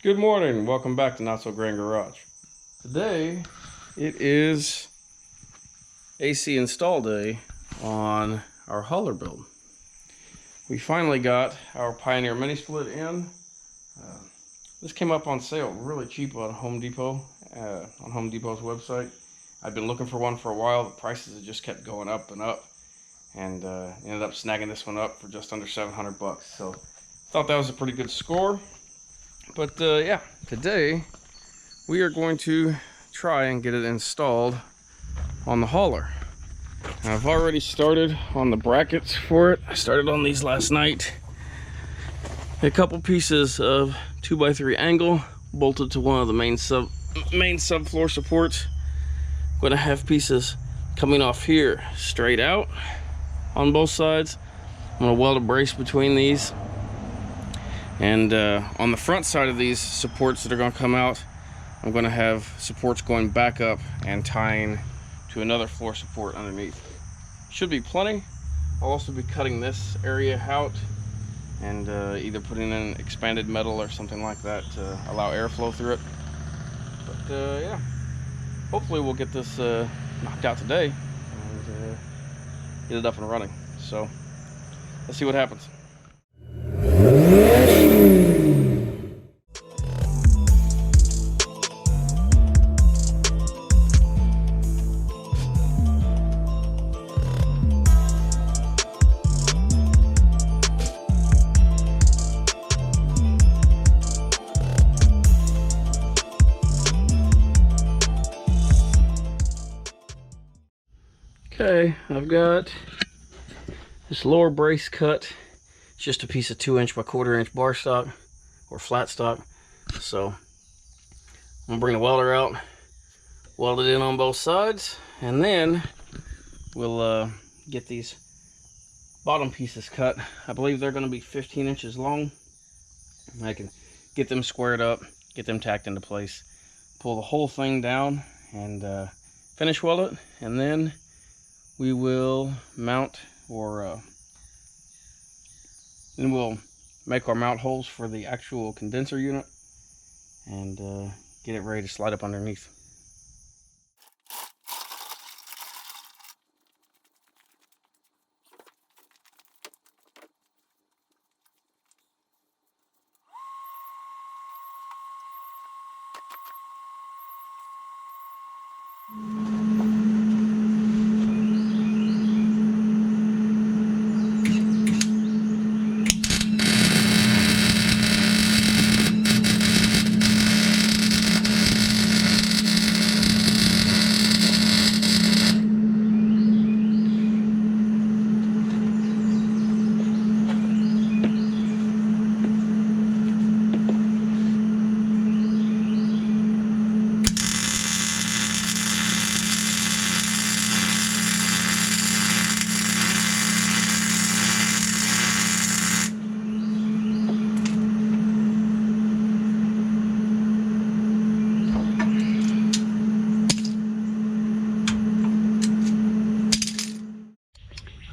Good morning, welcome back to Not So Grand Garage. Today it is AC install day on our hauler build. We finally got our Pioneer Mini Split in. This came up on sale really cheap on Home Depot, on Home Depot's website. I've been looking for one for a while. The prices have just kept going up and up, and ended up snagging this one up for just under 700 bucks. So thought that was a pretty good score. But yeah, today we are going to try and get it installed on the hauler. Now, I've already started on the brackets for it. I started on these last night. A couple pieces of 2x3 angle bolted to one of the main subfloor supports. I'm going to have pieces coming off here straight out on both sides. I'm going to weld a brace between these. And on the front side of these supports that are going to come out, I'm going to have supports going back up and tying to another floor support underneath. Should be plenty. I'll also be cutting this area out and either putting in expanded metal or something like that to allow airflow through it. But yeah, hopefully we'll get this knocked out today and get it up and running. So let's see what happens. Okay, I've got this lower brace cut. It's just a piece of 2" by 1/4" bar stock or flat stock. So I'm gonna bring the welder out, weld it in on both sides, and then we'll get these bottom pieces cut. I believe they're gonna be 15 inches long. I can get them squared up, get them tacked into place, pull the whole thing down, and finish weld it, and then we will mount then we'll make our mount holes for the actual condenser unit and get it ready to slide up underneath.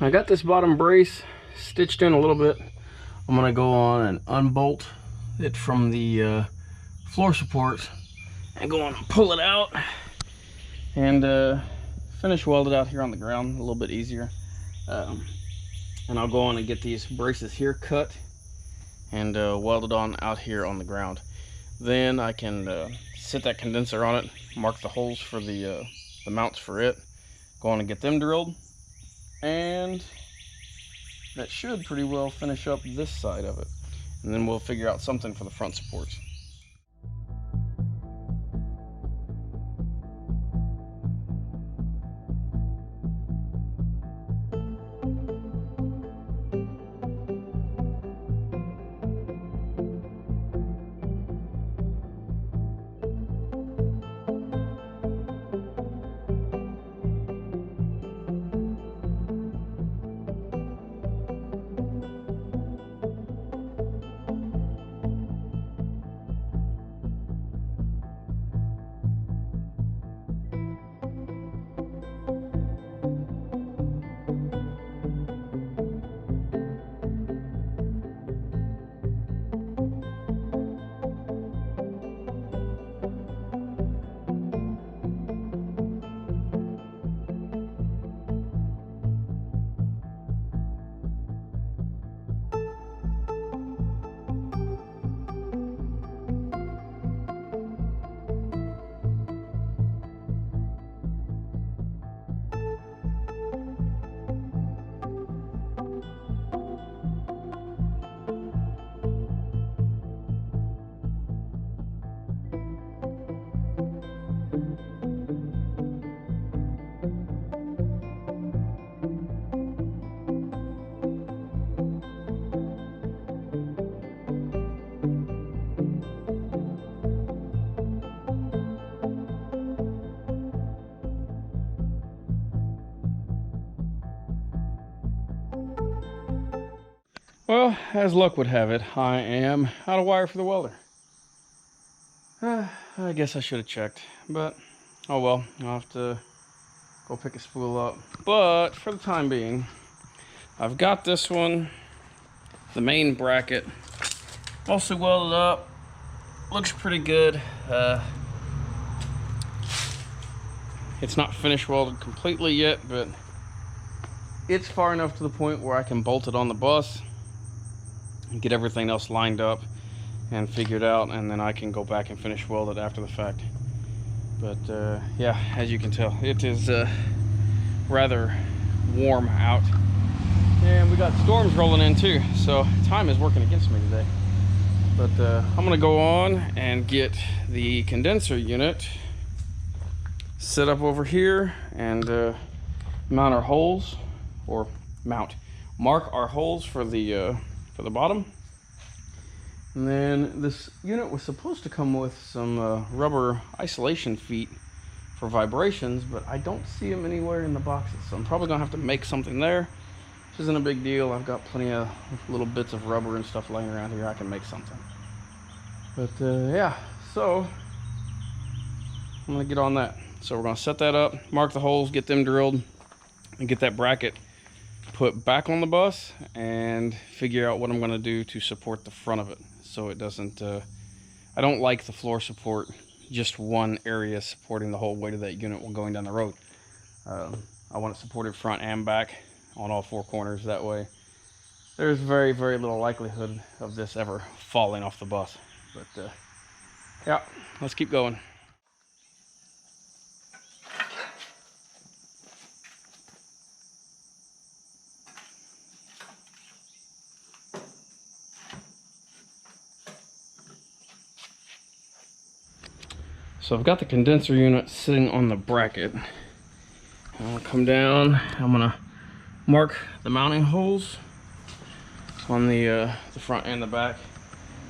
I got this bottom brace stitched in a little bit. I'm gonna go on and unbolt it from the floor supports and go on and pull it out and finish weld it out here on the ground a little bit easier. And I'll go on and get these braces here cut and welded on out here on the ground. Then I can set that condenser on it, mark the holes for the mounts for it, go on and get them drilled, and that should pretty well finish up this side of it. And then we'll figure out something for the front supports. Well, as luck would have it, I am out of wire for the welder. I guess I should have checked, but oh well, I'll have to go pick a spool up. But for the time being, I've got this one, the main bracket, mostly welded up. Looks pretty good. It's not finished welded completely yet, but it's far enough to the point where I can bolt it on the bus and get everything else lined up and figured out, and then I can go back and finish weld it after the fact. But yeah, as you can tell, it is rather warm out, and we got storms rolling in too, so time is working against me today. But I'm gonna go on and get the condenser unit set up over here and mount our holes, or mark our holes for the bottom. And then this unit was supposed to come with some rubber isolation feet for vibrations, but I don't see them anywhere in the boxes, so I'm probably gonna have to make something there. This isn't a big deal. I've got plenty of little bits of rubber and stuff laying around here. I can make something. But yeah, so I'm gonna get on that. So we're gonna set that up, mark the holes, get them drilled, and get that bracket put back on the bus, and figure out what I'm gonna do to support the front of it, so it doesn't, I don't like the floor support, just one area supporting the whole weight of that unit while going down the road. I want it supported front and back on all four corners. That way there's very, very little likelihood of this ever falling off the bus. But yeah, let's keep going. So I've got the condenser unit sitting on the bracket. I'm gonna come down, I'm gonna mark the mounting holes on the front and the back.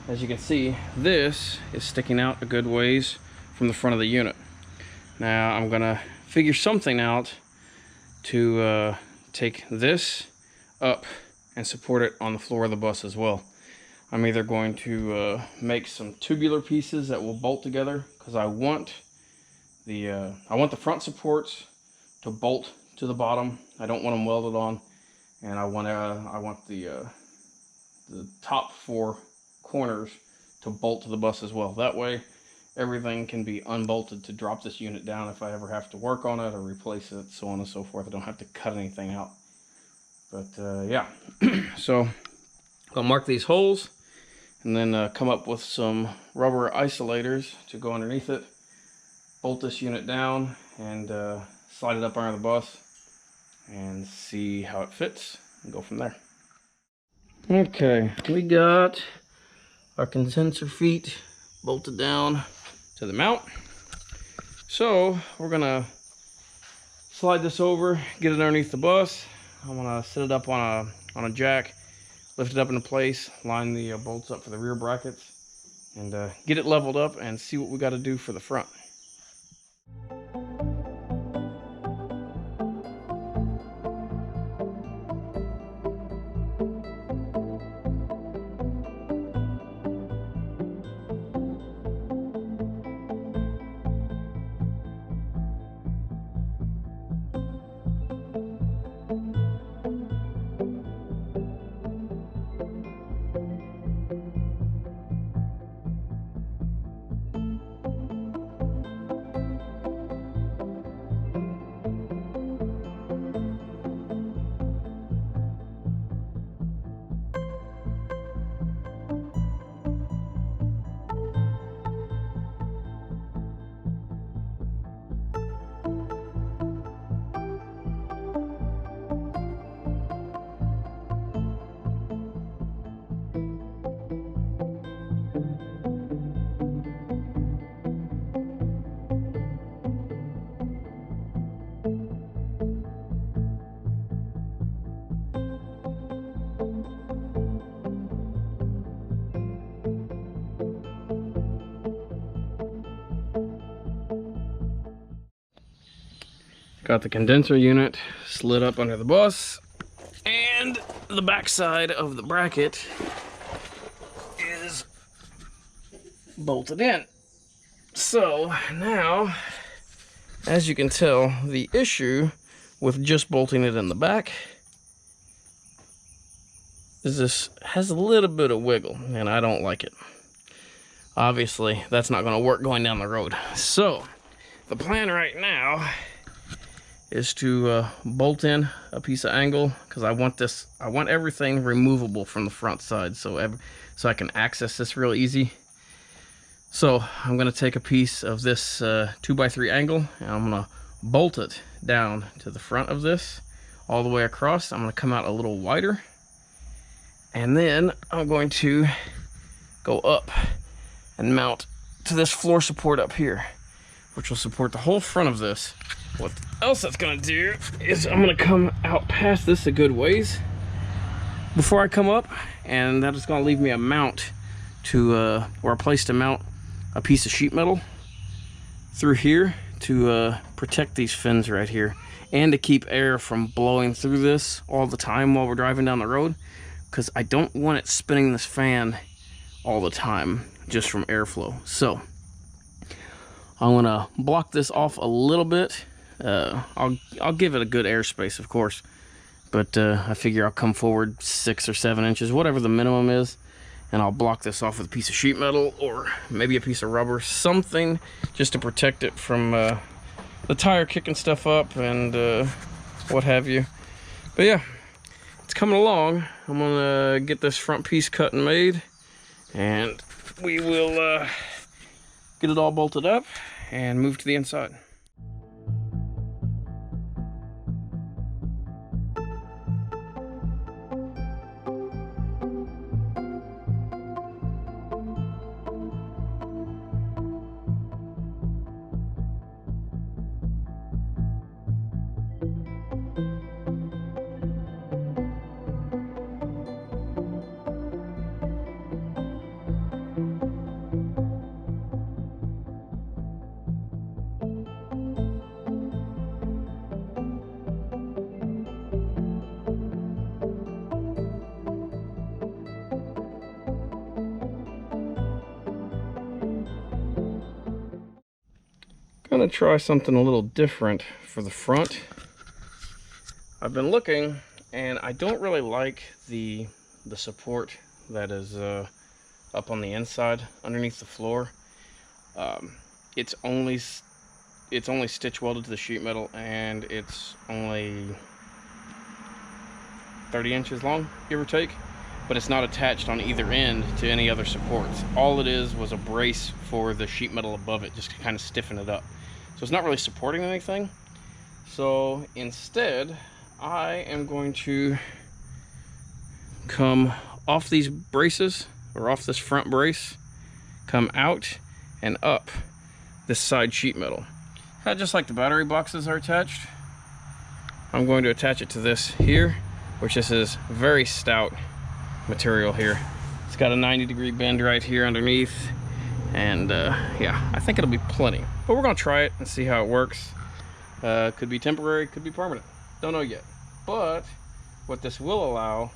As you can see, this is sticking out a good ways from the front of the unit. Now I'm gonna figure something out to take this up and support it on the floor of the bus as well. I'm either going to make some tubular pieces that will bolt together, because I want the front supports to bolt to the bottom. I don't want them welded on, and I want the top four corners to bolt to the bus as well. That way everything can be unbolted to drop this unit down if I ever have to work on it or replace it, so on and so forth. I don't have to cut anything out. But yeah, so I'll mark these holes, and then come up with some rubber isolators to go underneath it, bolt this unit down, and slide it up under the bus and see how it fits and go from there. Okay, we got our condenser feet bolted down to the mount. So we're gonna slide this over, get it underneath the bus. I'm gonna set it up on a jack, lift it up into place, line the bolts up for the rear brackets, and get it leveled up and see what we got to do for the front. Got the condenser unit slid up under the bus, and the back side of the bracket is bolted in. So now, as you can tell, the issue with just bolting it in the back is this has a little bit of wiggle, and I don't like it. Obviously, that's not going to work going down the road. So the plan right now is to bolt in a piece of angle, because I want everything removable from the front side, so I can access this real easy. So I'm going to take a piece of this 2x3 angle, and I'm going to bolt it down to the front of this all the way across. I'm going to come out a little wider, and then I'm going to go up and mount to this floor support up here, which will support the whole front of this. What else that's going to do is I'm going to come out past this a good ways before I come up, and that is going to leave me a mount to or a place to mount a piece of sheet metal through here to protect these fins right here, and to keep air from blowing through this all the time while we're driving down the road, because I don't want it spinning this fan all the time just from airflow. So I'm gonna block this off a little bit. I'll give it a good airspace, of course, but I figure I'll come forward 6 or 7 inches, whatever the minimum is, and I'll block this off with a piece of sheet metal or maybe a piece of rubber, something just to protect it from the tire kicking stuff up and what have you. But yeah, it's coming along. I'm gonna get this front piece cut and made, and we will get it all bolted up and move to the inside. Gonna try something a little different for the front. I've been looking, and I don't really like the support that is up on the inside underneath the floor. It's only stitch welded to the sheet metal, and it's only 30 inches long, give or take, but it's not attached on either end to any other supports. All it is was a brace for the sheet metal above it, just to kind of stiffen it up. So it's not really supporting anything. So instead, I am going to come off these braces, or off this front brace, come out and up this side sheet metal. Just like the battery boxes are attached, I'm going to attach it to this here, which this is very stout material here. It's got a 90-degree bend right here underneath, and yeah, I think it'll be plenty. But we're gonna try it and see how it works. Could be temporary, could be permanent, don't know yet. But what this will allow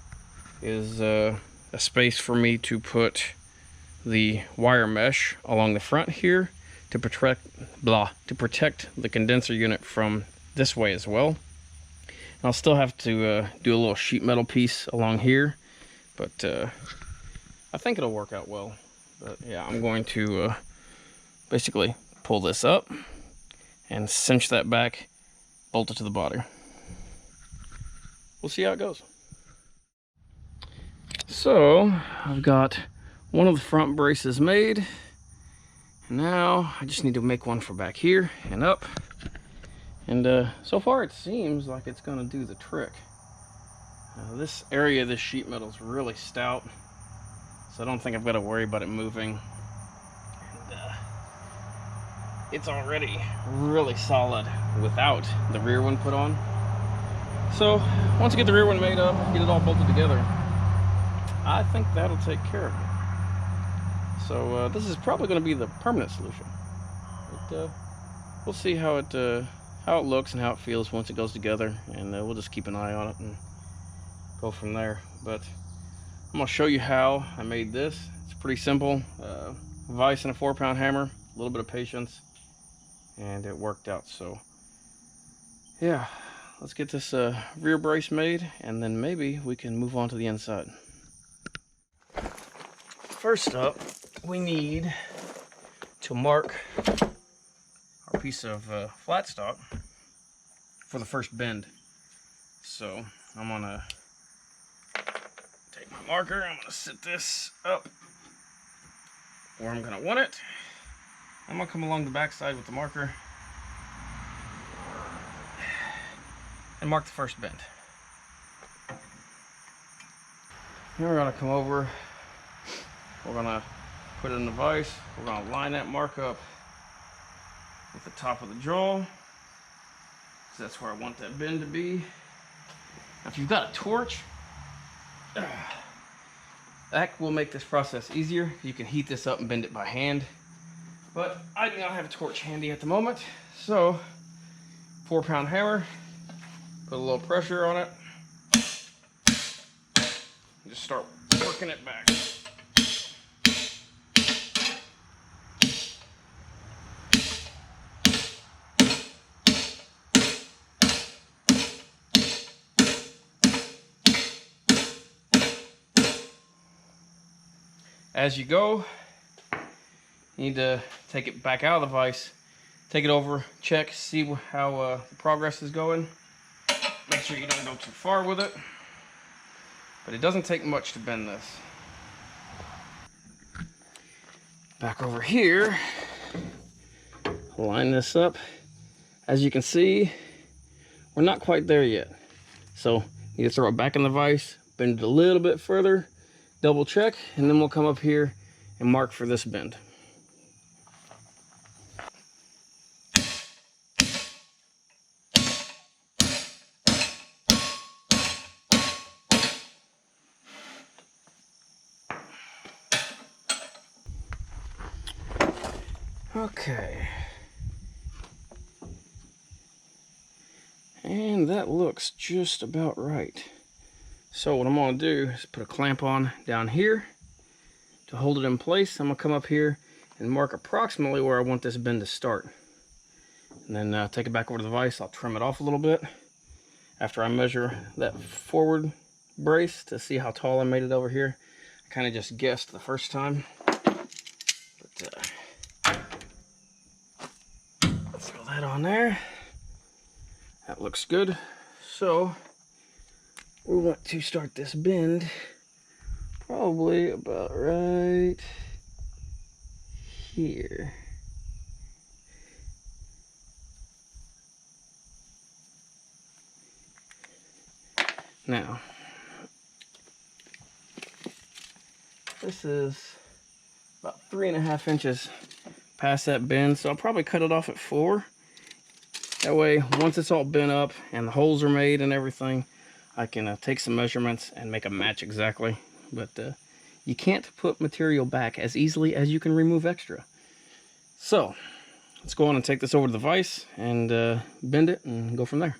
is a space for me to put the wire mesh along the front here to protect the condenser unit from this way as well. And I'll still have to do a little sheet metal piece along here, but I think it'll work out well. But yeah, I'm going to basically pull this up and cinch that back, bolt it to the body. We'll see how it goes. So I've got one of the front braces made, and now I just need to make one for back here and up. And so far it seems like it's going to do the trick. This area of this sheet metal is really stout, so I don't think I've got to worry about it moving. And it's already really solid without the rear one put on. So once I get the rear one made up, get it all bolted together, I think that'll take care of it. So this is probably going to be the permanent solution. But we'll see how it looks and how it feels once it goes together, and we'll just keep an eye on it and go from there. But I'm gonna show you how I made this. It's pretty simple. Vise and a 4-pound hammer, a little bit of patience, and it worked out. So yeah, let's get this rear brace made, and then maybe we can move on to the inside. First up, we need to mark our piece of flat stock for the first bend. So I'm gonna take my marker, I'm gonna sit this up where I'm gonna want it. I'm gonna come along the back side with the marker and mark the first bend. Then we're gonna come over, we're gonna put it in the vise, we're gonna line that mark up with the top of the jaw, so that's where I want that bend to be. Now, if you've got a torch, that will make this process easier. You can heat this up and bend it by hand, but I do not have a torch handy at the moment. So 4-pound hammer, put a little pressure on it, and just start working it back. As you go, you need to take it back out of the vise, take it over, check, see how the progress is going. Make sure you don't go too far with it, but it doesn't take much to bend this. Back over here, line this up. As you can see, we're not quite there yet. So you just throw it back in the vise, bend it a little bit further, double check, and then we'll come up here and mark for this bend. Okay. And that looks just about right. So what I'm going to do is put a clamp on down here to hold it in place. I'm going to come up here and mark approximately where I want this bend to start. And then take it back over to the vise. I'll trim it off a little bit after I measure that forward brace to see how tall I made it over here. I kind of just guessed the first time. But, throw that on there. That looks good. So we want to start this bend probably about right here. Now, this is about 3.5 inches past that bend, so I'll probably cut it off at 4. That way, once it's all bent up and the holes are made and everything, I can take some measurements and make a match exactly. But you can't put material back as easily as you can remove extra. So let's go on and take this over to the vise and bend it and go from there.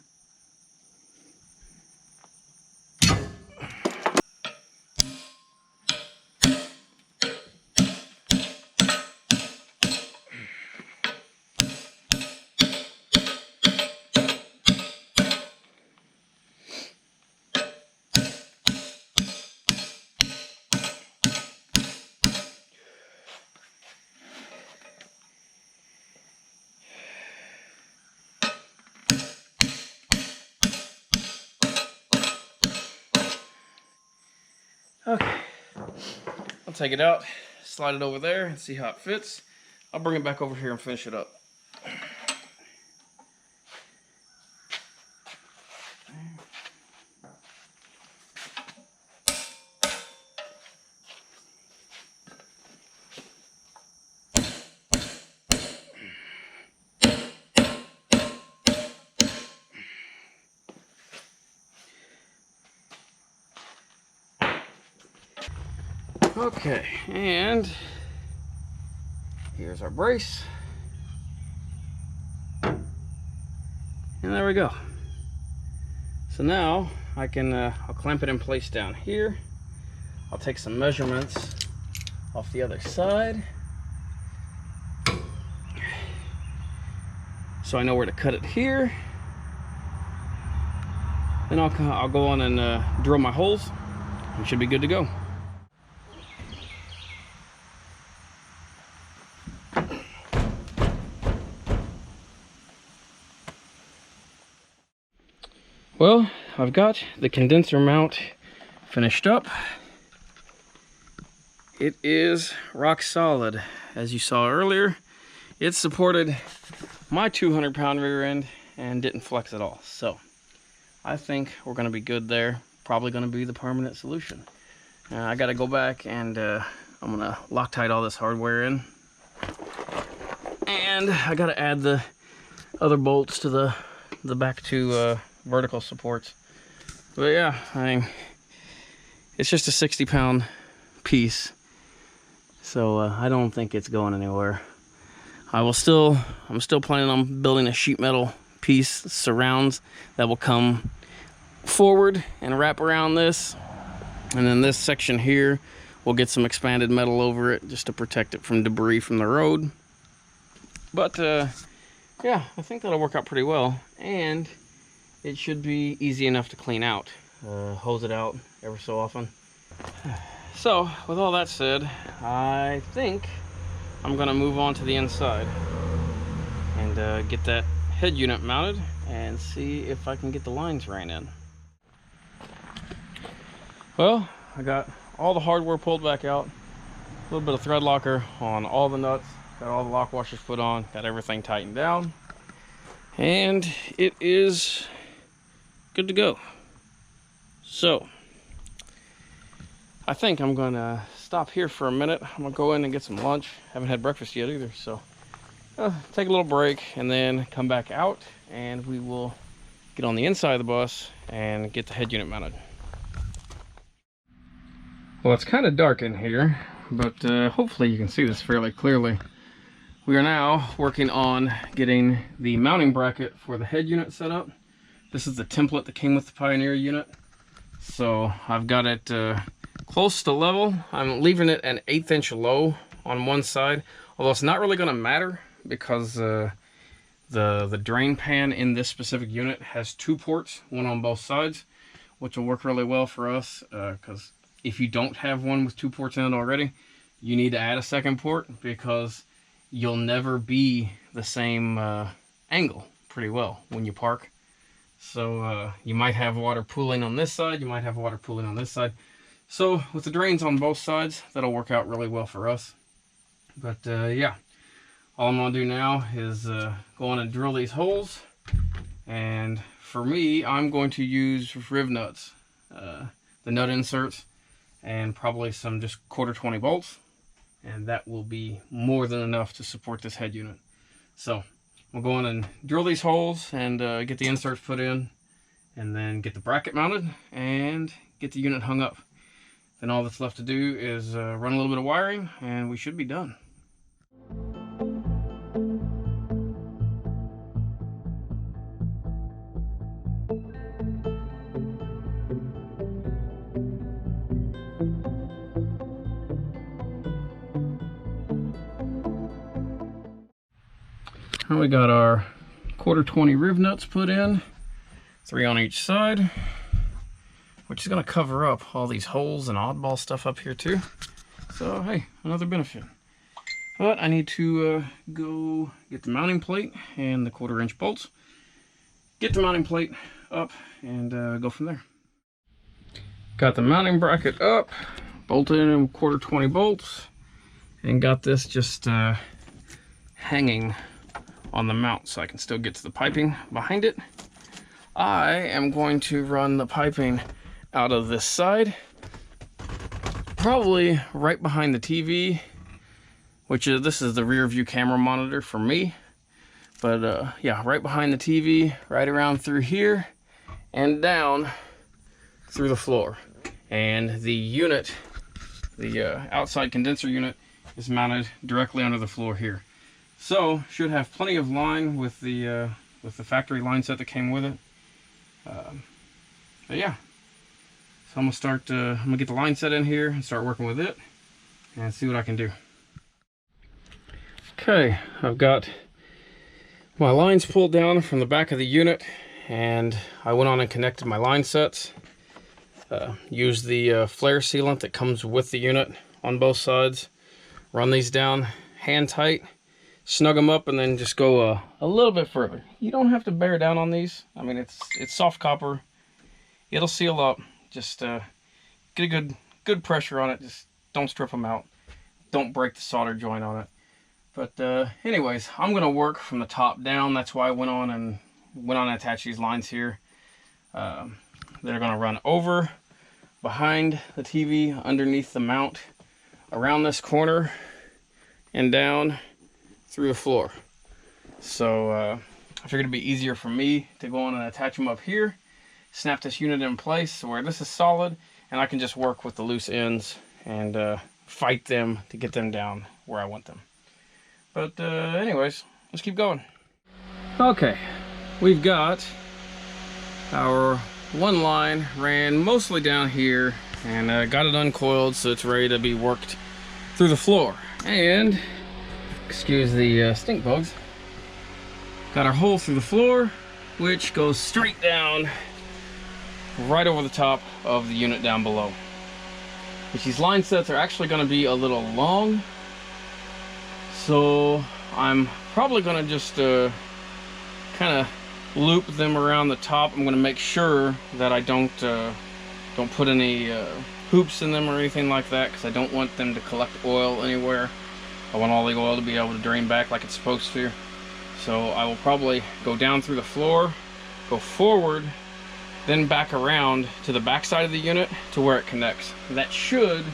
Okay, I'll take it out, slide it over there and see how it fits. I'll bring it back over here and finish it up. Okay, and here's our brace. And there we go. So now I'll clamp it in place down here. I'll take some measurements off the other side, so I know where to cut it here. Then I'll go on and drill my holes. We should be good to go. Well, I've got the condenser mount finished up. It is rock solid. As you saw earlier, it supported my 200-pound rear end and didn't flex at all. So I think we're going to be good there. Probably going to be the permanent solution. I got to go back and I'm going to Loctite all this hardware in. And I got to add the other bolts to the back two vertical supports. But yeah, I mean, it's just a 60-pound piece. So I don't think it's going anywhere. I'm still planning on building a sheet metal piece, surrounds, that will come forward and wrap around this. And then this section here, we'll get some expanded metal over it just to protect it from debris from the road. But yeah, I think that'll work out pretty well. And it should be easy enough to clean out. Hose it out every so often. So, with all that said, I think I'm going to move on to the inside and get that head unit mounted and see if I can get the lines ran in. Well, I got all the hardware pulled back out, a little bit of thread locker on all the nuts, got all the lock washers put on, got everything tightened down, and it is good to go. So I think I'm gonna stop here for a minute. I'm gonna go in and get some lunch. Haven't had breakfast yet either, so take a little break and then come back out and we will get on the inside of the bus and get the head unit mounted. Well, it's kind of dark in here, but hopefully you can see this fairly clearly. We are now working on getting the mounting bracket for the head unit set up. This is the template that came with the Pioneer unit. So I've got it close to level. I'm leaving it an 1/8 inch low on one side, although it's not really going to matter because the drain pan in this specific unit has 2 ports, one on both sides, which will work really well for us because if you don't have one with 2 ports in it already, you need to add a second port because you'll never be the same angle pretty well when you park. So you might have water pooling on this side, you might have water pooling on this side. So with the drains on both sides, that'll work out really well for us. But yeah, all I'm gonna do now is go on and drill these holes. And for me, I'm going to use riv nuts, the nut inserts, and probably some just 1/4 bolts. And that will be more than enough to support this head unit. So we'll go on and drill these holes and get the inserts put in, and then get the bracket mounted and get the unit hung up. Then all that's left to do is run a little bit of wiring and we should be done. Now we got our 1/4 riv nuts put in, 3 on each side, which is going to cover up all these holes and oddball stuff up here too. So hey, another benefit. But I need to go get the mounting plate and the 1/4 inch bolts, get the mounting plate up, and go from there. Got the mounting bracket up, bolted in 1/4 bolts, and got this just hanging on the mount so I can still get to the piping behind it. I am going to run the piping out of this side, probably right behind the TV, which is, this is the rear view camera monitor for me, but yeah, right behind the TV, right around through here and down through the floor. And the unit, the outside condenser unit, is mounted directly under the floor here. So should have plenty of line with the factory line set that came with it. But yeah, So I'm gonna get the line set in here and start working with it and see what I can do. Okay, I've got my lines pulled down from the back of the unit, and I went on and connected my line sets. Used the flare sealant that comes with the unit on both sides. Run these down hand tight, snug them up, and then just go a little bit further. You don't have to bear down on these. I mean, it's soft copper. It'll seal up. Just get a good pressure on it. Just don't strip them out. Don't break the solder joint on it. But anyways, I'm gonna work from the top down. That's why I went on and attach these lines here. They're gonna run over, behind the TV, underneath the mount, around this corner, and down through the floor. So I figured it'd be easier for me to go on and attach them up here, snap this unit in place where this is solid, and I can just work with the loose ends and fight them to get them down where I want them. But anyways, let's keep going. Okay, we've got our one line ran mostly down here, and got it uncoiled so it's ready to be worked through the floor. And excuse the stink bugs. Got our hole through the floor, which goes straight down right over the top of the unit down below. Which these line sets are actually going to be a little long, so I'm probably going to just kind of loop them around the top. I'm going to make sure that I don't put any hoops in them or anything like that, because I don't want them to collect oil anywhere. I want all the oil to be able to drain back like it's supposed to. So I will probably go down through the floor, go forward, then back around to the back side of the unit to where it connects. That should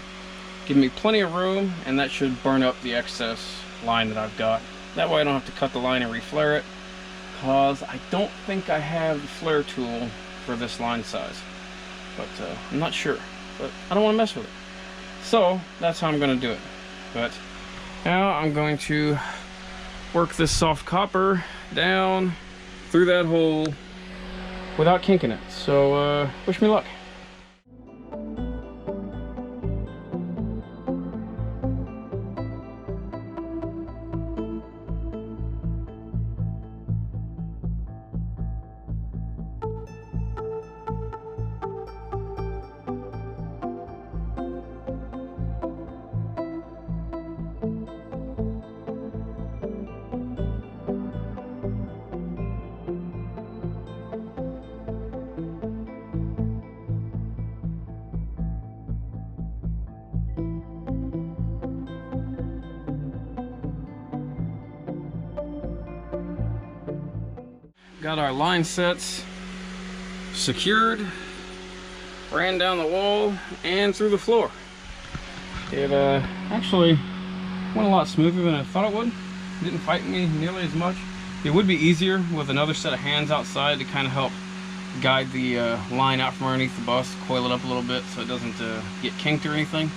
give me plenty of room, and that should burn up the excess line that I've got. That way I don't have to cut the line and reflare it, because I don't think I have the flare tool for this line size. But I'm not sure, but I don't want to mess with it. So that's how I'm going to do it. But now I'm going to work this soft copper down through that hole without kinking it. So wish me luck. Got our line sets secured, ran down the wall and through the floor. It actually went a lot smoother than I thought it would. It didn't fight me nearly as much. It would be easier with another set of hands outside to kind of help guide the line out from underneath the bus, coil it up a little bit so it doesn't get kinked or anything.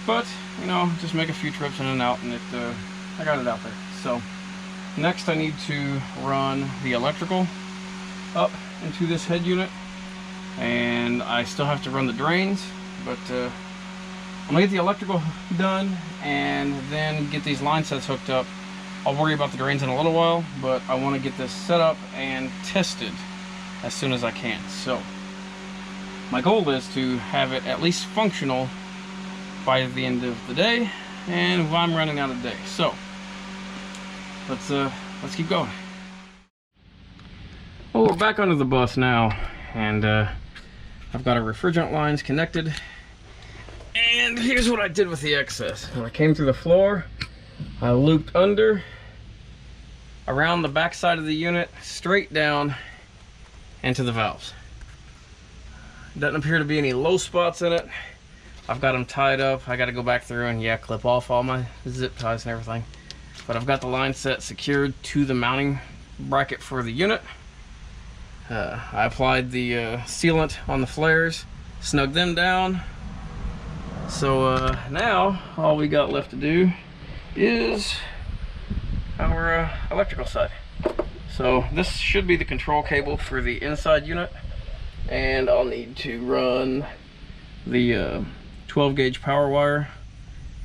But, you know, just make a few trips in and out, and I got it out there. So next I need to run the electrical up into this head unit, and I still have to run the drains, but I'm gonna get the electrical done and then get these line sets hooked up. I'll worry about the drains in a little while, but I want to get this set up and tested as soon as I can. So my goal is to have it at least functional by the end of the day, and I'm running out of the day. So let's keep going. Well, we're back under the bus now, and I've got our refrigerant lines connected. And here's what I did with the excess. When I came through the floor, I looped under, around the back side of the unit, straight down into the valves. Doesn't appear to be any low spots in it. I've got them tied up. I got to go back through and clip off all my zip ties and everything. But I've got the line set secured to the mounting bracket for the unit. I applied the sealant on the flares, snugged them down. So now all we got left to do is our electrical side. So this should be the control cable for the inside unit, and I'll need to run the 12 gauge power wire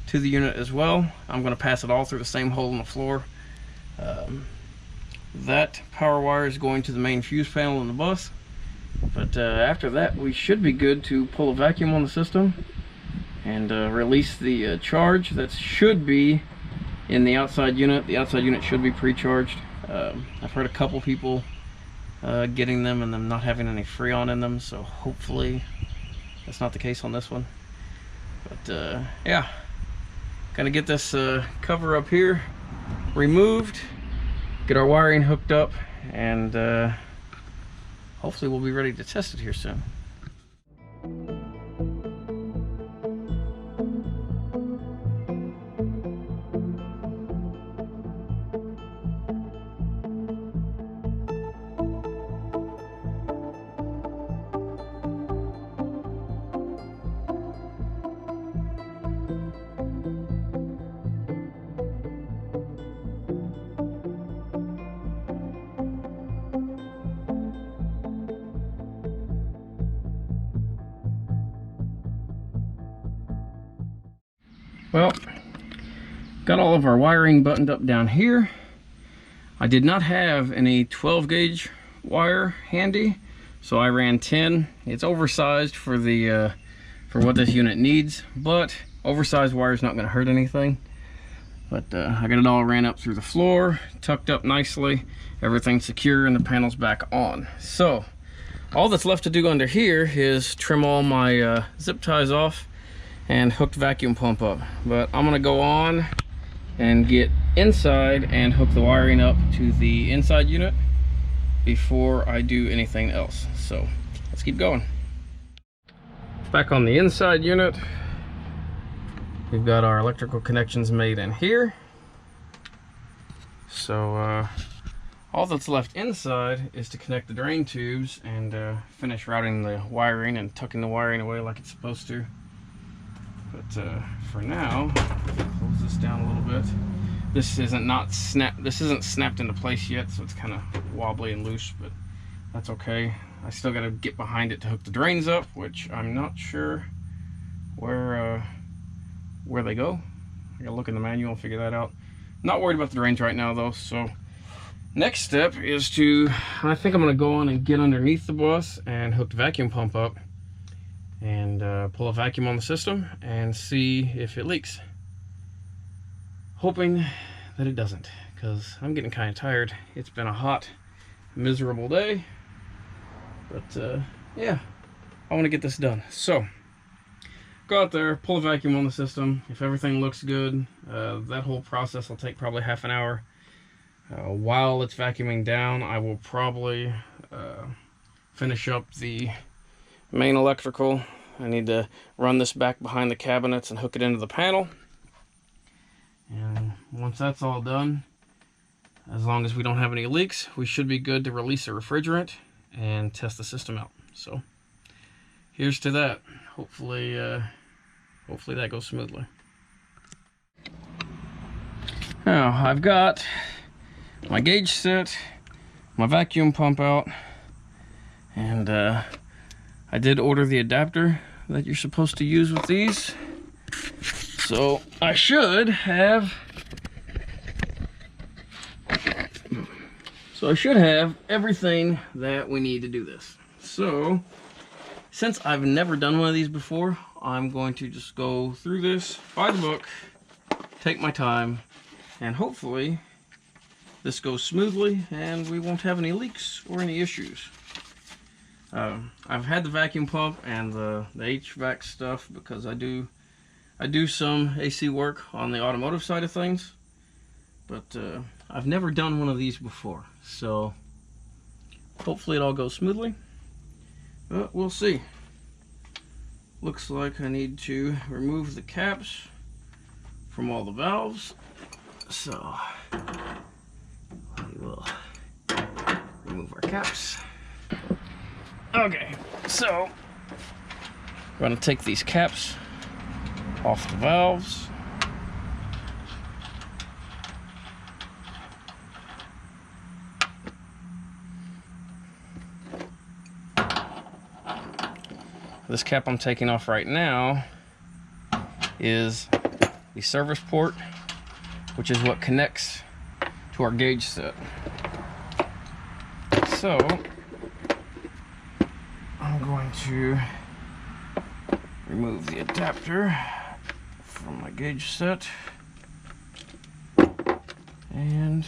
to the unit as well. I'm going to pass it all through the same hole in the floor. That power wire is going to the main fuse panel in the bus, but after that we should be good to pull a vacuum on the system and release the charge that should be in the outside unit. The outside unit should be pre-charged. I've heard a couple people getting them and them not having any Freon in them, so hopefully that's not the case on this one. But yeah, gonna get this cover up here removed, get our wiring hooked up, and hopefully we'll be ready to test it here soon. Well, got all of our wiring buttoned up down here. I did not have any 12 gauge wire handy, so I ran 10. It's oversized for the for what this unit needs, but oversized wire is not going to hurt anything. But I got it all ran up through the floor, tucked up nicely, everything's secure, and the panel's back on. So all that's left to do under here is trim all my zip ties off and hook the vacuum pump up. But I'm gonna go on and get inside and hook the wiring up to the inside unit before I do anything else. So let's keep going. Back on the inside unit, we've got our electrical connections made in here. So all that's left inside is to connect the drain tubes and finish routing the wiring and tucking the wiring away like it's supposed to. But for now, close this down a little bit. This isn't snapped into place yet, so it's kind of wobbly and loose, but that's okay. I still got to get behind it to hook the drains up, which I'm not sure where they go. I gotta look in the manual and figure that out. Not worried about the drains right now though. So next step is I think I'm gonna go on and get underneath the bus and hook the vacuum pump up and pull a vacuum on the system and see if it leaks. Hoping that it doesn't, because I'm getting kind of tired. It's been a hot, miserable day, but yeah, I want to get this done. So go out there, pull a vacuum on the system. If everything looks good, that whole process will take probably half an hour. While it's vacuuming down, I will probably finish up the main electrical. I need to run this back behind the cabinets and hook it into the panel. And once that's all done, as long as we don't have any leaks, we should be good to release the refrigerant and test the system out. So here's to that. Hopefully that goes smoothly. Now I've got my gauge set, my vacuum pump out, and I did order the adapter that you're supposed to use with these. So I should have everything that we need to do this. So since I've never done one of these before, I'm going to just go through this by the book, take my time, and hopefully this goes smoothly and we won't have any leaks or any issues. I've had the vacuum pump and the HVAC stuff because I do some AC work on the automotive side of things, but I've never done one of these before, so hopefully it all goes smoothly, but we'll see. Looks like I need to remove the caps from all the valves, so we will remove our caps. Okay, so we're going to take these caps off the valves. This cap I'm taking off right now is the service port, which is what connects to our gauge set. So I'm going to remove the adapter from my gauge set, and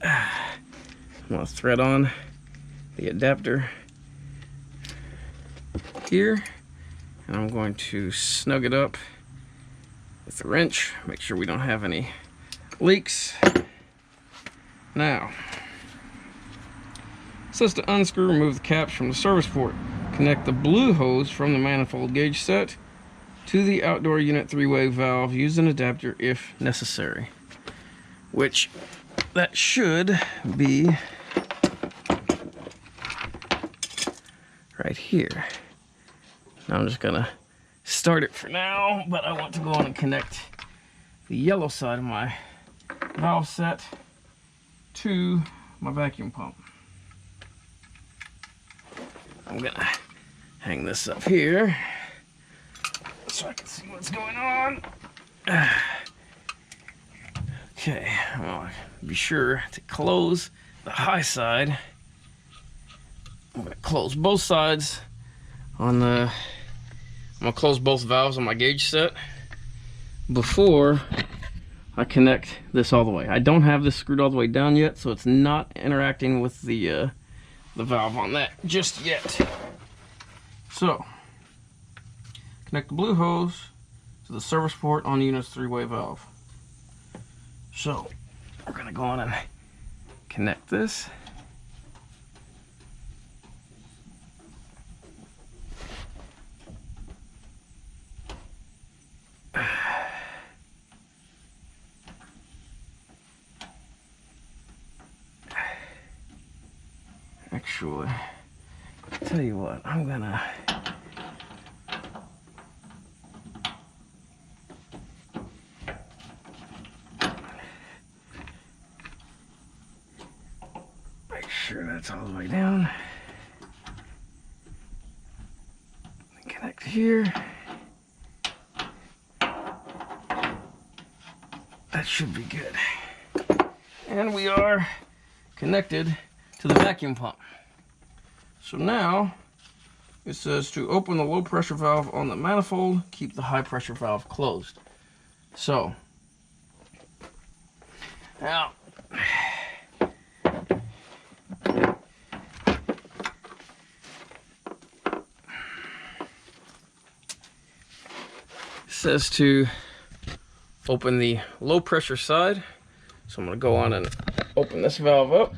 I'm going to thread on the adapter here, and I'm going to snug it up with the wrench, make sure we don't have any leaks. Now, it says to unscrew, remove the caps from the service port. Connect the blue hose from the manifold gauge set to the outdoor unit 3-way valve. Use an adapter if necessary. Which, that should be right here. Now I'm just gonna start it for now, but I want to go on and connect the yellow side of my valve set to my vacuum pump. I'm gonna hang this up here so I can see what's going on. Okay, I'll be sure to close the high side. I'm gonna close both sides on the, I'm gonna close both valves on my gauge set before I connect this all the way. I don't have this screwed all the way down yet, so it's not interacting with the valve on that just yet. So, connect the blue hose to the service port on the unit's 3-way valve. So, we're gonna go on and connect this. Actually, I'll tell you what, I'm gonna make sure that's all the way down. Connect here. That should be good. And we are connected to the vacuum pump. So now it says to open the low pressure valve on the manifold, keep the high pressure valve closed. So now it says to open the low pressure side. So I'm going to go on and open this valve up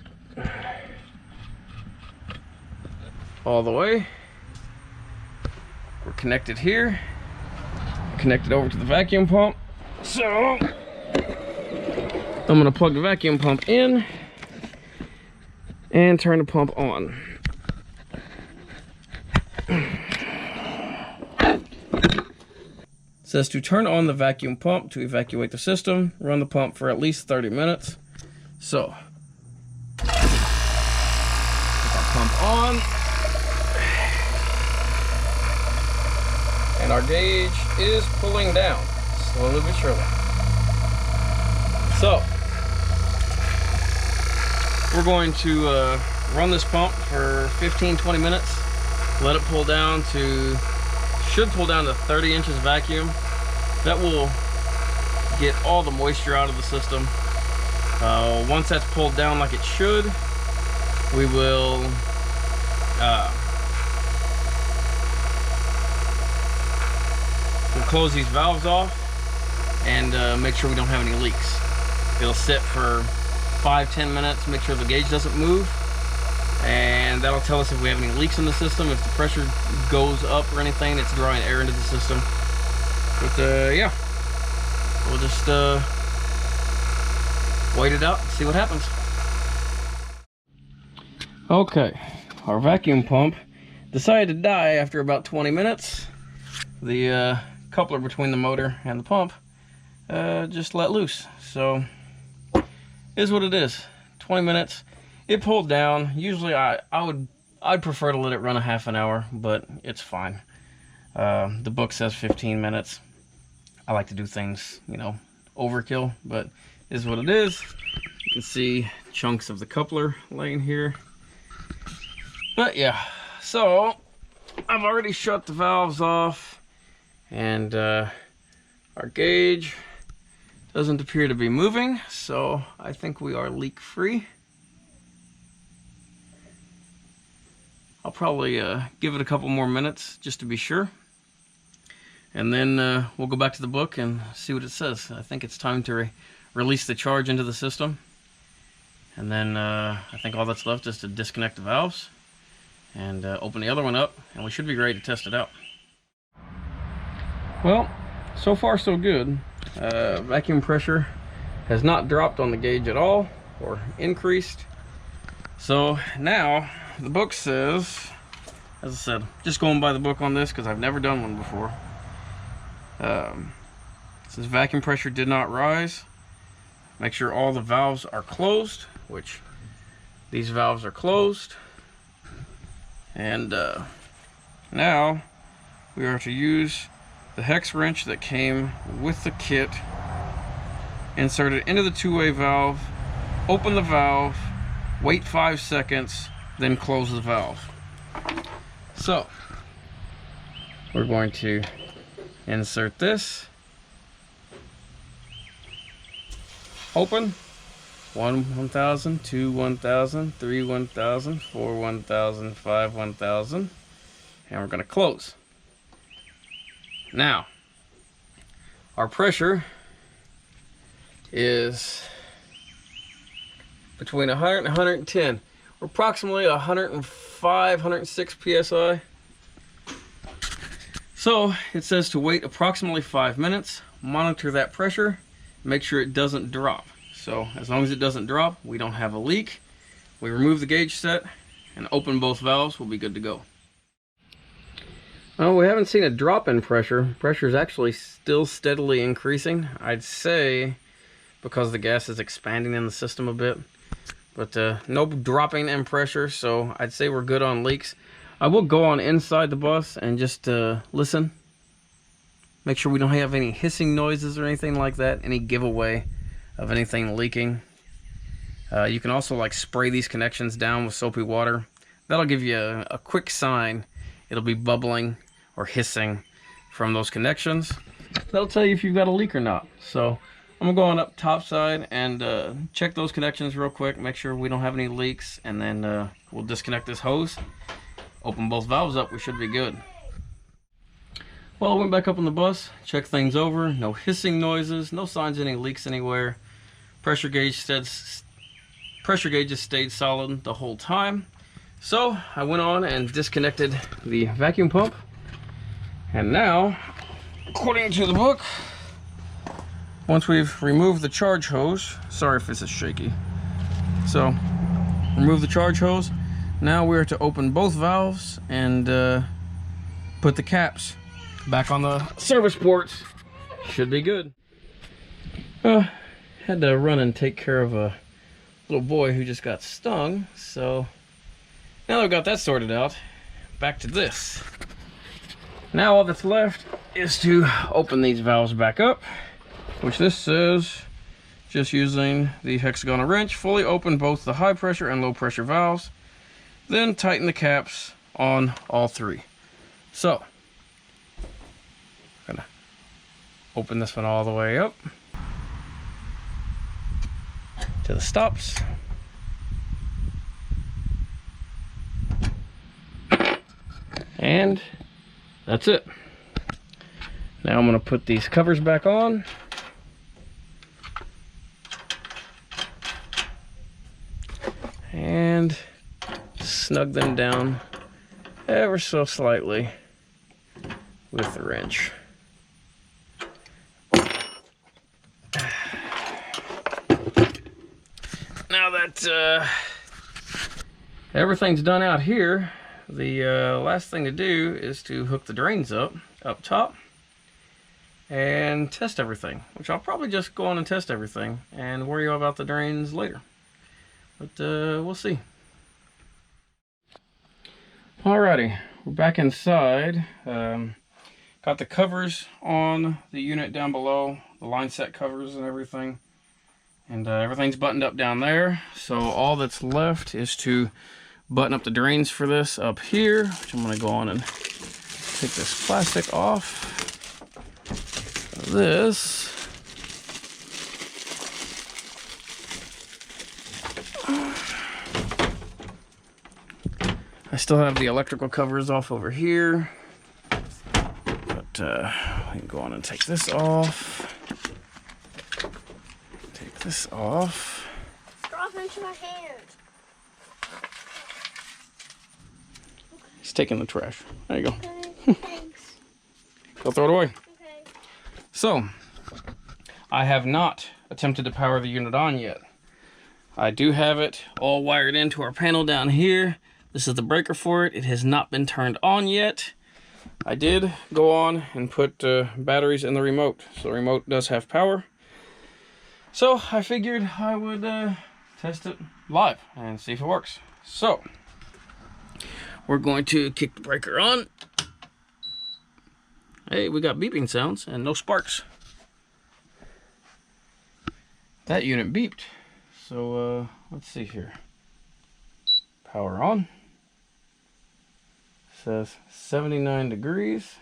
all the way. We're connected here, connected over to the vacuum pump. So I'm going to plug the vacuum pump in and turn the pump on. It says to turn on the vacuum pump to evacuate the system. Run the pump for at least 30 minutes. So put our pump on. And our gauge is pulling down, slowly but surely. So, we're going to run this pump for 15-20 minutes. Let it pull down to, should pull down to 30 inches vacuum. That will get all the moisture out of the system. Once that's pulled down like it should, we will we'll close these valves off and make sure we don't have any leaks. It'll sit for 5-10 minutes, make sure the gauge doesn't move, and that'll tell us if we have any leaks in the system. If the pressure goes up or anything, it's drawing air into the system. But yeah, we'll just wait it out and see what happens. Okay, our vacuum pump decided to die after about 20 minutes. The coupler between the motor and the pump just let loose. So is what it is. 20 minutes. It pulled down. Usually I I'd prefer to let it run a half an hour, but it's fine. The book says 15 minutes. I like to do things, you know, overkill, but it is what it is. You can see chunks of the coupler laying here. But yeah, so I've already shut the valves off, and our gauge doesn't appear to be moving, so I think we are leak free. I'll probably give it a couple more minutes just to be sure, and then we'll go back to the book and see what it says. I think it's time to release the charge into the system, and then I think all that's left is to disconnect the valves and open the other one up, and we should be ready to test it out. Well, so far so good. Vacuum pressure has not dropped on the gauge at all or increased. So now the book says, as I said, just going by the book on this because I've never done one before. It says vacuum pressure did not rise. Make sure all the valves are closed, which these valves are closed. And now we are to use the hex wrench that came with the kit, insert it into the two-way valve, open the valve, wait 5 seconds, then close the valve. So we're going to insert this, open, 1 1000, 2 1000, 3 1000, 4 1000, 5 1000, and we're going to close. Now, our pressure is between 100 and 110. We're approximately 105, 106 psi. So it says to wait approximately 5 minutes, monitor that pressure, make sure it doesn't drop. So as long as it doesn't drop, we don't have a leak. We remove the gauge set and open both valves, we'll be good to go. Well, we haven't seen a drop in pressure. Pressure is actually still steadily increasing. I'd say because the gas is expanding in the system a bit. But no dropping in pressure, so I'd say we're good on leaks. I will go on inside the bus and just listen. Make sure we don't have any hissing noises or anything like that, any giveaway of anything leaking. You can also like spray these connections down with soapy water. That'll give you a quick sign. It'll be bubbling or hissing from those connections. That'll tell you if you've got a leak or not. So I'm gonna go on up top side and check those connections real quick, make sure we don't have any leaks, and then we'll disconnect this hose, open both valves up, we should be good. Well, I went back up on the bus, checked things over, no hissing noises, no signs of any leaks anywhere. Pressure gauge has stayed solid the whole time. So I went on and disconnected the vacuum pump, and now, according to the book, once we've removed the charge hose, sorry if this is shaky, so remove the charge hose, now we're to open both valves and put the caps back on the service ports. Should be good. Had to run and take care of a little boy who just got stung, so now that we've got that sorted out, back to this. Now all that's left is to open these valves back up, which this says, just using the hexagonal wrench, fully open both the high pressure and low pressure valves, then tighten the caps on all three. So, I'm gonna open this one all the way up to the stops. And that's it. Now I'm gonna put these covers back on. And snug them down ever so slightly with the wrench. Now that everything's done out here, the last thing to do is to hook the drains up top and test everything, which I'll probably just go on and test everything and worry about the drains later. But we'll see. Alrighty, we're back inside. Got the covers on the unit down below, the line set covers and everything. And everything's buttoned up down there. So all that's left is to button up the drains for this up here, which I'm going to go on and take this plastic off. This I still have the electrical covers off over here, but we can go on and take this off. Take this off. Drop into my hand. He's taking the trash. There you go. Okay, thanks. Go throw it away. Okay. So, I have not attempted to power the unit on yet. I do have it all wired into our panel down here. This is the breaker for it. It has not been turned on yet. I did go on and put batteries in the remote. So the remote does have power. So I figured I would test it live and see if it works. So we're going to kick the breaker on. Hey, we got beeping sounds and no sparks. That unit beeped. So let's see here. Power on. Says 79 degrees.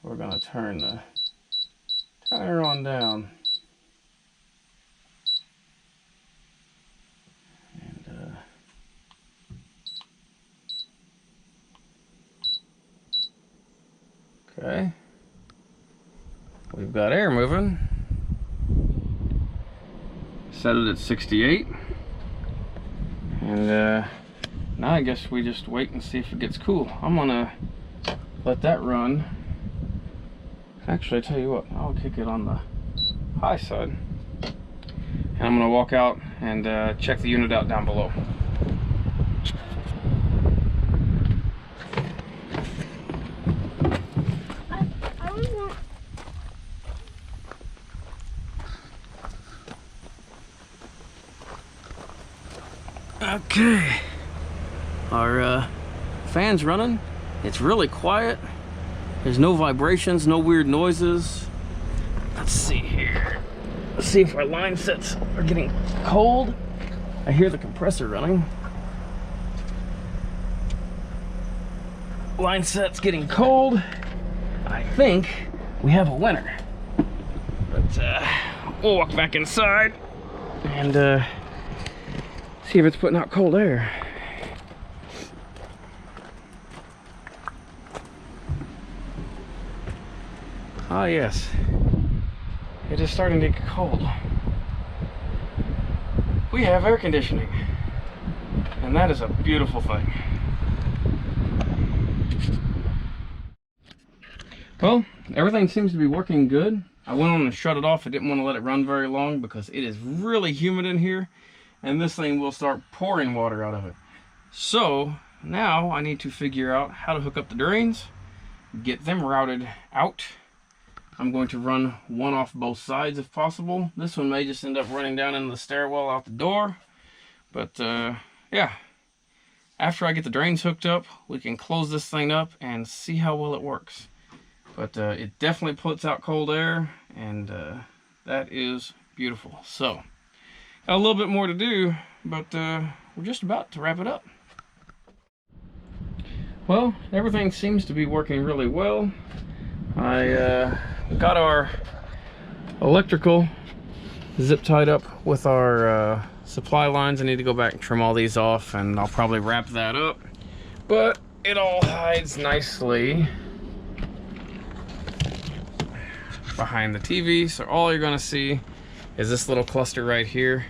We're gonna turn the timer on down. And okay. We've got air moving. Set it at 68. And now I guess we just wait and see if it gets cool. I'm gonna let that run. Actually, I tell you what, I'll kick it on the high side. And I'm gonna walk out and check the unit out down below. I would want... Okay. Our fan's running. It's really quiet. There's no vibrations, no weird noises. Let's see here. Let's see if our line sets are getting cold. I hear the compressor running. Line set's getting cold. I think we have a winner. But we'll walk back inside and see if it's putting out cold air. Ah, yes. It is starting to get cold. We have air conditioning. And that is a beautiful thing. Well, everything seems to be working good. I went on and shut it off. I didn't want to let it run very long because it is really humid in here. And this thing will start pouring water out of it. So, now I need to figure out how to hook up the drains, get them routed out. I'm going to run one off both sides if possible. This one may just end up running down in the stairwell out the door. But yeah, after I get the drains hooked up, we can close this thing up and see how well it works. But it definitely puts out cold air, and that is beautiful. So, got a little bit more to do, but we're just about to wrap it up. Well, everything seems to be working really well. I got our electrical zip tied up with our supply lines. I need to go back and trim all these off, and I'll probably wrap that up. But it all hides nicely behind the TV, so all you're gonna see is this little cluster right here.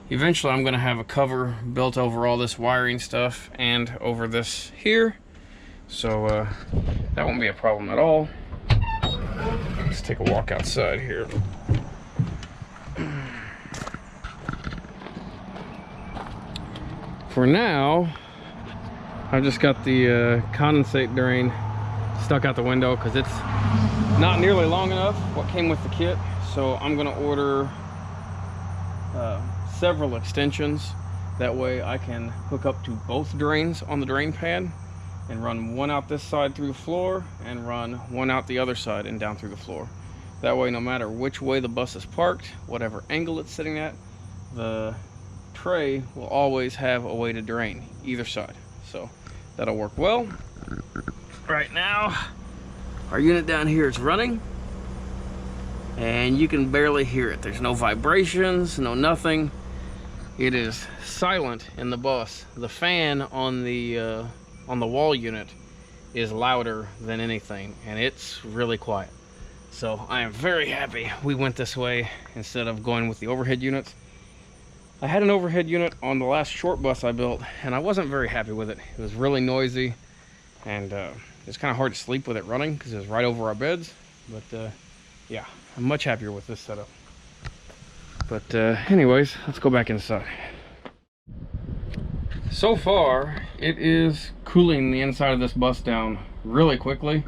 Eventually I'm gonna have a cover built over all this wiring stuff and over this here, so that won't be a problem at all. Let's take a walk outside here. For now, I've just got the condensate drain stuck out the window because it's not nearly long enough what came with the kit. So I'm gonna order several extensions That way I can hook up to both drains on the drain pad and run one out this side through the floor and run one out the other side and down through the floor. That way, no matter which way the bus is parked, whatever angle it's sitting at, the tray will always have a way to drain either side. So that'll work well. Right now, our unit down here is running and you can barely hear it. There's no vibrations, no nothing. It is silent in the bus. The fan on the wall unit is louder than anything, and it's really quiet. So I am very happy we went this way instead of going with the overhead units. I had an overhead unit on the last short bus I built, and I wasn't very happy with it. It was really noisy, and it's kind of hard to sleep with it running because it was right over our beds. But yeah, I'm much happier with this setup. But anyways, let's go back inside. So far, it is cooling the inside of this bus down really quickly,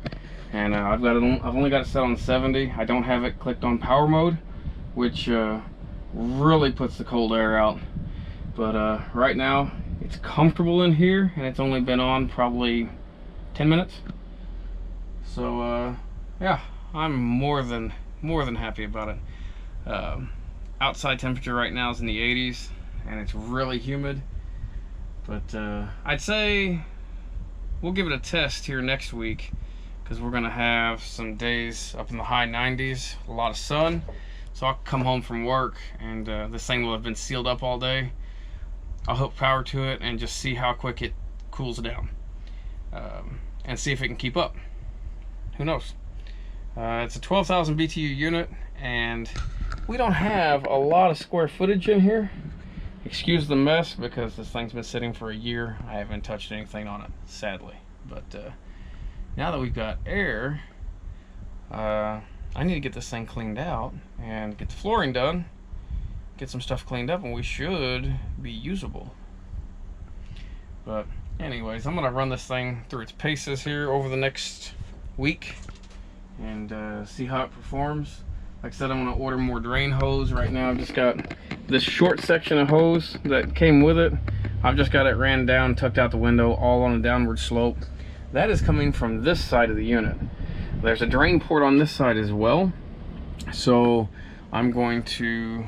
and I've only got it set on 70. I don't have it clicked on power mode, which really puts the cold air out. But right now, it's comfortable in here, and it's only been on probably 10 minutes. So yeah, I'm more than happy about it. Outside temperature right now is in the 80s, and it's really humid. But I'd say we'll give it a test here next week, because we're gonna have some days up in the high 90s, a lot of sun. So I'll come home from work, and this thing will have been sealed up all day. I'll hook power to it and just see how quick it cools down, and see if it can keep up. Who knows? It's a 12,000 BTU unit, and we don't have a lot of square footage in here. Excuse the mess, because this thing's been sitting for a year. I haven't touched anything on it, sadly. But now that we've got air, I need to get this thing cleaned out and get the flooring done, get some stuff cleaned up, and we should be usable. But anyways, I'm gonna run this thing through its paces here over the next week and see how it performs. Like I said, I'm gonna order more drain hose. Right now I've just got this short section of hose that came with it. I've just got it ran down, tucked out the window, all on a downward slope. That is coming from this side of the unit. There's a drain port on this side as well. So I'm going to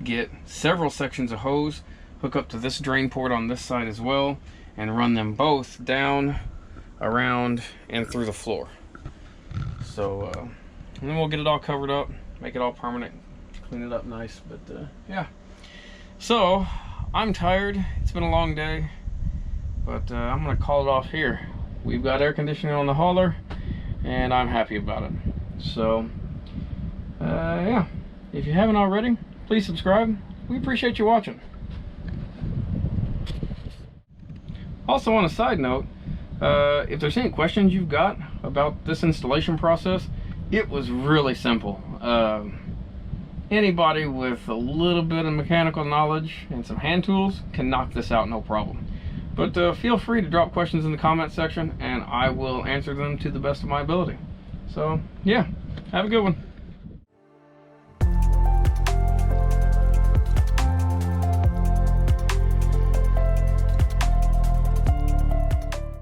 get several sections of hose, hook up to this drain port on this side as well, and run them both down, around, and through the floor. So and then we'll get it all covered up, make it all permanent, clean it up nice. But yeah, so I'm tired. It's been a long day, but I'm gonna call it off here. We've got air conditioning on the hauler, and I'm happy about it. So yeah, if you haven't already, please subscribe. We appreciate you watching. Also, on a side note, if there's any questions you've got about this installation process, it was really simple. Anybody with a little bit of mechanical knowledge and some hand tools can knock this out, no problem. But feel free to drop questions in the comment section, and I will answer them to the best of my ability. So yeah, have a good one.